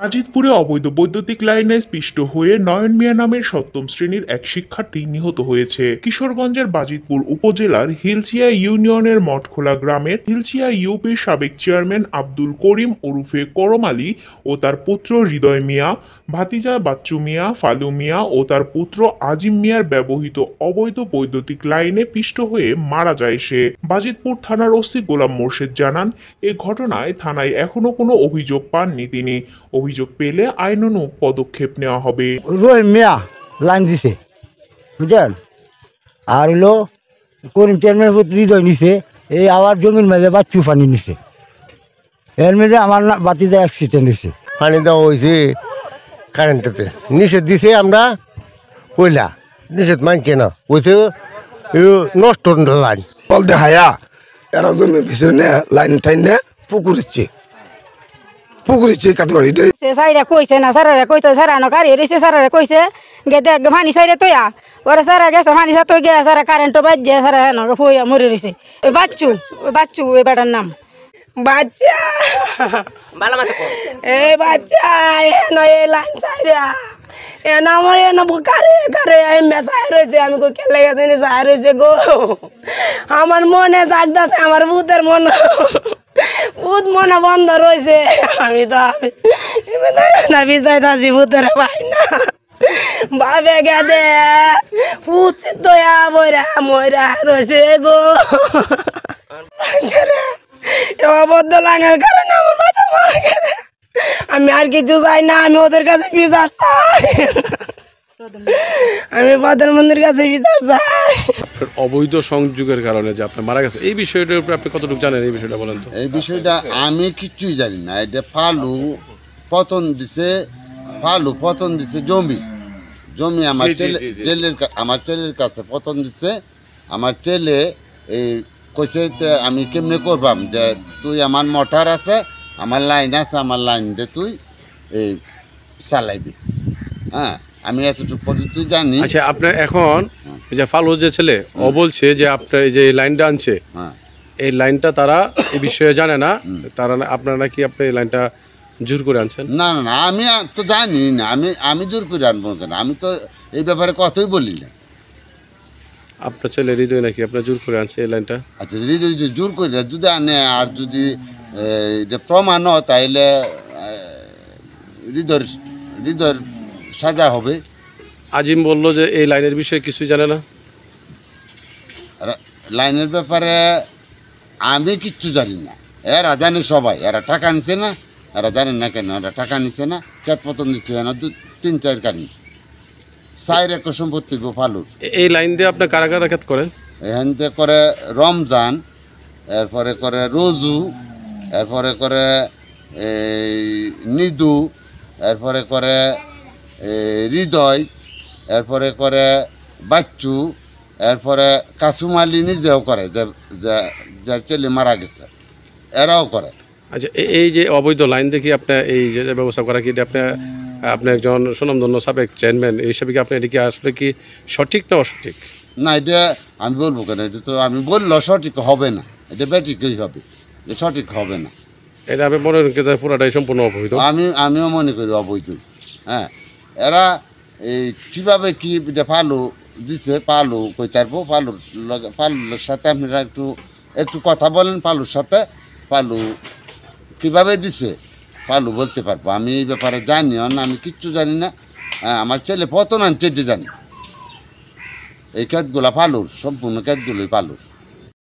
আজিতপুরে অবৈধ বৈদ্যুতিক লাইনে স্পৃষ্ট হয়ে নয়ন মিয়া নামের সপ্তম শ্রেণীর এক শিক্ষার্থী নিহত হয়েছে। কিশোরগঞ্জের বাজিতপুর উপজেলার হিলচিয়া ইউনিয়নের মঠখোলা গ্রামের হিলচিয়া ইউপির সাবেক চেয়ারম্যান আব্দুল করিম ওরফে করম আলী ও তার পুত্র হৃদয় মিয়া, ভাতিজা বাচ্চু মিয়া, ফালু মিয়া ও তার পুত্র আজিম মিয়ার ব্যবহৃত অবৈধ বৈদ্যুতিক লাইনে পিষ্ট হয়ে মারা যায় সে। বাজিতপুর থানার ওসি গোলাম মোর্শেদ জানান, এ ঘটনায় থানায় এখনো কোনো অভিযোগ পাননি তিনি। অভিযোগ পেলে আইনানুগ পদক্ষেপ নেওয়া হবে। রহিম মিয়া লাইন দিছে, বুঝলেন? আর হলো করিম চেয়ারম্যান হৃদয় নিছে, এই আবার জমির মাঝে বাচ্চু পানি নিছে, এর মধ্যে আমার বাতিজা অ্যাক্সিডেন্ট হয়েছে। পানি দেওয়া হয়েছে কারেন্টটাতে, নিষেধ দিছে আমরা কইলা, নিষেধ মানছে না, কইছে নষ্ট লাইন বল দেখায়া এরা জমির পিছনে লাইন টাইনে পুকুরিচ্ছে কাতগড়ি সাইরে কইছে না, সারারে কইছে সারানো কারি রইছে, সারারে কইছে গে দেখ পানি সাইরে তৈয়া ওরা সারা গেছে পানি সা তৈ গে সারা কারেন্ট বাজছে, সারা হেন ফইয়া মরে রইছে। বাচ্চু এই বেটার নাম বাচ্চা, এই বাচ্চা এন এই লাইন সাইরা এন আমার এন কারে এমে সাই রয়েছে। আমি কই কেলে গেছে সাই রয়েছে গো, আমার মনে জাগদাছে, আমার ভূতের মনে ভূত মনে বন্ধ রয়েছে। আমি তো না বিচাইতাছি ভূতের পাই না, ভাবে গেদে ভূত দয়া বইরা ময়রা রয়েছে গো। অবদ্ধ লাইনের কারণে আমার বাচ্চা মারা গেছে। আমি আর কিছু চাই না, আমি ওদের কাছে বিচার চাই, আমি প্রধানমন্ত্রীর কাছে বিচার চাই। অবৈধ সংযোগের কারণে যে আপনি মারা গেছে, এই বিষয়টার উপরে আপনি কতটুকু জানেন? এই বিষয়টা বলেন তো। এই বিষয়টা আমি কিচ্ছুই জানি না। এটা ফালু পতন দিছে জমি আমার ছেলের কাছে পতন দিছে। আমার ছেলে এই কইছে আমি কেমনে করবাম, যে তুই আমার মোটর আছে, আমার লাইন আছে, আমার লাইন দিয়ে তুই এই চালাইবি। হ্যাঁ, আমি এতটুকু পর্যন্ত জানি। আচ্ছা, আপনার এখন যে ফালু যে ছেলে ও বলছে যে আপনার এই যে লাইনটা আনছে, এই লাইনটা তারা এই বিষয়ে জানে না, তারা আপনারা নাকি আপনি এই লাইনটা জোর করে আনছেন? না, আমি তো জানি না, আমি জোর করে আনবো কেন? আমি তো এই ব্যাপারে কথাই বলি না। আপনার ছেলে হৃদয় নাকি আপনার জোর করে আনছে এই লাইনটা? আচ্ছা, হৃদয় জোর করে যদি আনে, আর যদি এটা প্রমাণ হয়, তাহলে হৃদয়ের সাজা হবে। আজিম বললো যে এই লাইনের বিষয়ে কিছুই জানে না। লাইনের ব্যাপারে আমি কিচ্ছু জানি না, এরা জানে সবাই। এরা টাকা নিছে না, এরা জানেন না কেন? এরা টাকা নিছে না, খেত পতন দিচ্ছে না, 2-3-4 কানি 4 একর সম্পত্তি গো ফালুর। এই লাইন দিয়ে আপনার কারা কারা খেত করেন? এখান থেকে করে রমজান, এরপরে করে রোজু, এরপরে করে এই নিদু, এরপরে করে হৃদয়, এরপরে করে বাচ্চু, এরপরে কাসুমালি নিজেও করে, যার ছেলে মারা গেছে, এরাও করে। আচ্ছা, এই যে অবৈধ লাইন দেখি আপনার এই যে ব্যবস্থা করা, কি আপনি একজন সুনামধন্য সাবেক চেয়ারম্যান এই হিসাবে কি আপনি এটা কি আসলে কি সঠিক না অসঠিক? না, এটা আমি বলবো কেন? এটা তো আমি বললেও সঠিক হবে না, এটা ব্যাটিকই হবে, এটা সঠিক হবে না। এটা আমি মনে করি পুরাটাই সম্পূর্ণ অবৈধ। আমিও মনে করি অবৈধই। হ্যাঁ, এরা এই কীভাবে কি ফালু দিছে, পালু কই তারপর পালুর সাথে আপনারা একটু কথা বলেন পালুর সাথে। পালু কীভাবে দিছে পালু বলতে পারবো। আমি এই ব্যাপারে জানিও না, আমি কিচ্ছু জানি না। হ্যাঁ, আমার ছেলে পতন আনছে জানি। এই ক্ষেতগুলা পালুর, সম্পূর্ণ ক্ষেতগুলোই পালুর।